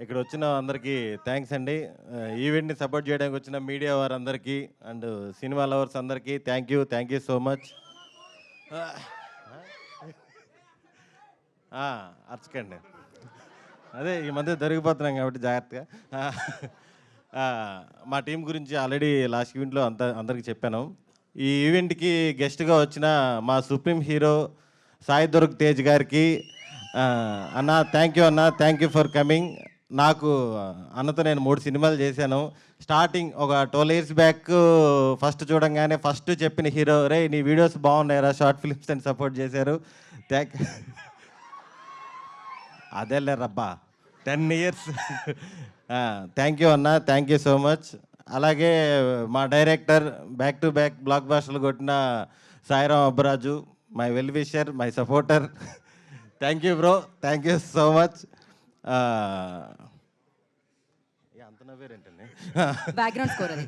ఇక్కడ వచ్చిన అందరికీ థ్యాంక్స్ అండి. ఈవెంట్ని సపోర్ట్ చేయడానికి వచ్చిన మీడియా వారందరికీ అండ్ సినిమా లవర్స్ అందరికీ థ్యాంక్ యూ సో మచ్. అర్చకండి, అదే ఈ మధ్య దొరికిపోతున్నాం కాబట్టి జాగ్రత్తగా. మా టీం గురించి ఆల్రెడీ లాస్ట్ ఈవెంట్లో అందరికీ చెప్పాను. ఈ ఈవెంట్కి గెస్ట్గా వచ్చిన మా సుప్రీం హీరో సాయి దుర్గ్ తేజ్ గారికి అన్న థ్యాంక్ యూ ఫర్ కమింగ్. నాకు అన్నతో నేను 3 సినిమాలు చేశాను. స్టార్టింగ్ ఒక 12 years బ్యాక్ ఫస్ట్ చూడంగానే ఫస్ట్ చెప్పిన హీరో, రే నీ వీడియోస్ బాగున్నాయిరా, షార్ట్ ఫిల్మ్స్ అని సపోర్ట్ చేశారు. అదేలే రబ్బా 10 years. థ్యాంక్ యూ అన్న, థ్యాంక్ యూ సో మచ్. అలాగే మా డైరెక్టర్ బ్యాక్ టు బ్యాక్ బ్లాక్ బాస్టర్లు కొట్టిన Sairam Abbaraju, my well wisher, my supporter. Thank you bro, thank you so much. అంత నవ్వేరేంటండి, బ్యాక్గ్రౌండ్ స్కోర్ అది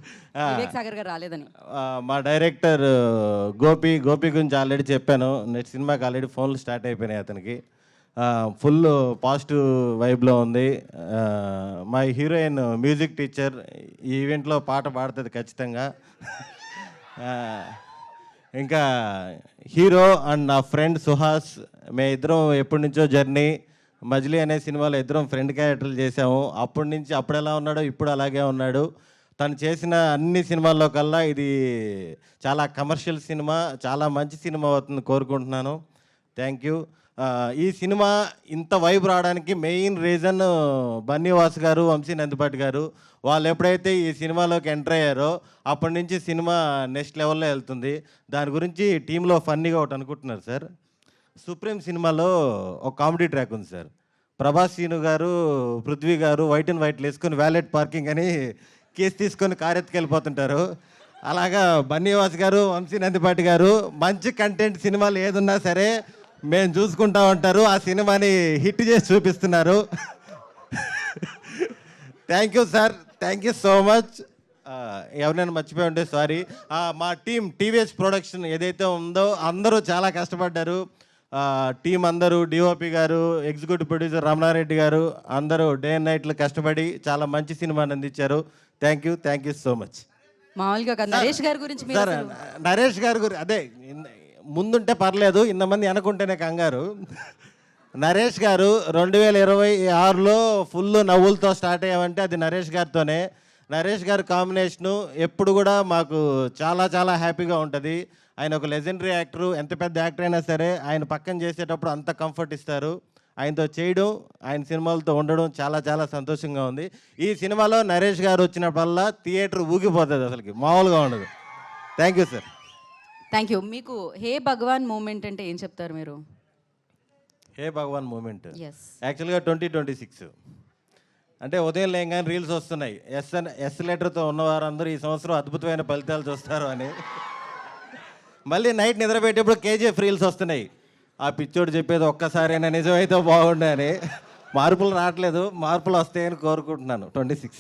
వివేక్ సాగర్ గారు రాలేదని. మా డైరెక్టర్ గోపి గురించి ఆల్రెడీ చెప్పాను. నెక్స్ట్ సినిమాకి ఆల్రెడీ ఫోన్లు స్టార్ట్ అయిపోయినాయి అతనికి. ఫుల్ పాజిటివ్ వైబ్లో ఉంది. మా హీరోయిన్ మ్యూజిక్ టీచర్, ఈ ఈవెంట్లో పాట పాడుతుంది ఖచ్చితంగా. ఇంకా హీరో అండ్ నా ఫ్రెండ్ సుహాస్, మేము ఇద్దరం ఎప్పటి నుంచో జర్నీ. మజిలీ అనే సినిమాలో ఇద్దరం ఫ్రెండ్ క్యారెక్టర్లు చేసాము. అప్పటి నుంచి అప్పుడు ఎలా ఉన్నాడో ఇప్పుడు అలాగే ఉన్నాడు. తను చేసిన అన్ని సినిమాల్లో కల్లా ఇది చాలా కమర్షియల్ సినిమా, చాలా మంచి సినిమా అవుతుంది కోరుకుంటున్నాను. Thank you. ఈ సినిమా ఇంత వైబ్ రావడానికి మెయిన్ రీజన్ బన్నీవాస్ గారు, వంశీ నందిపాటి గారు. వాళ్ళు ఎప్పుడైతే ఈ సినిమాలోకి ఎంటర్ అయ్యారో అప్పటి నుంచి సినిమా నెక్స్ట్ లెవెల్లో వెళ్తుంది. దాని గురించి టీంలో ఫన్నీగా ఒకటి అనుకుంటున్నారు సార్. సుప్రీం సినిమాలో ఒక కామెడీ ట్రాక్ ఉంది సార్. ప్రభాస్ సీను గారు, పృథ్వీ గారు వైట్ అండ్ వైట్లు వేసుకొని వ్యాలెట్ పార్కింగ్ అని కేసు తీసుకొని కారు ఎత్తుకెళ్ళిపోతుంటారు. అలాగా బన్నీవాస్ గారు, వంశీ నందిపాటి గారు మంచి కంటెంట్ సినిమాలు ఏదున్నా సరే మేము చూసుకుంటా ఉంటారు. ఆ సినిమాని హిట్ చేసి చూపిస్తున్నారు. Thank you sir, thank you so much. ఎవరైనా మర్చిపోయి ఉంటే సారీ. మా టీం టీవీఎస్ ప్రొడక్షన్ ఏదైతే ఉందో అందరూ చాలా కష్టపడ్డారు. టీం అందరూ, డిఓపి గారు, ఎగ్జిక్యూటివ్ ప్రొడ్యూసర్ రమణారెడ్డి గారు అందరూ డే అండ్ నైట్లు కష్టపడి చాలా మంచి సినిమాని అందించారు. Thank you so much. మామూలుగా నరేష్ గారి గురించి సార్, నరేష్ గారి గురించి అదే ముందుంటే పర్లేదు, ఇంతమంది అనుకుంటేనే కంగారు. నరేష్ గారు 2026లో ఫుల్ నవ్వులతో స్టార్ట్ అయ్యామంటే అది నరేష్ గారితోనే. నరేష్ గారి కాంబినేషను ఎప్పుడు కూడా మాకు చాలా చాలా హ్యాపీగా ఉంటుంది. ఆయన ఒక లెజెండరీ యాక్టరు. ఎంత పెద్ద యాక్టర్ అయినా సరే ఆయన పక్కన చేసేటప్పుడు అంత కంఫర్ట్ ఇస్తారు. ఆయనతో చేయడం, ఆయన సినిమాలతో ఉండడం చాలా చాలా సంతోషంగా ఉంది. ఈ సినిమాలో నరేష్ గారు వచ్చినప్పుడల్లా థియేటర్ ఊగిపోతుంది, అసలుకి మామూలుగా ఉండదు. Thank you sir. Thank you. మీకు హే భగవాన్ మూమెంట్ అంటే ఏం చెప్తారు మీరు? హే భగవాన్ మూమెంట్ ఎస్, యాక్చువల్గా 2026 అంటే ఉదయం లేగానే రీల్స్ వస్తున్నాయి. ఎస్ లెటర్తో ఉన్నవారందరూ ఈ సంవత్సరం అద్భుతమైన ఫలితాలు చూస్తారు అని. మళ్ళీ నైట్ నిద్రపెట్టేప్పుడు కేజీఎఫ్ రీల్స్ వస్తున్నాయి. ఆ పిచ్చోడు చెప్పేది ఒక్కసారైనా నిజమైతే బాగుండే అని. మార్పులు రావట్లేదు, మార్పులు వస్తాయని కోరుకుంటున్నాను. 26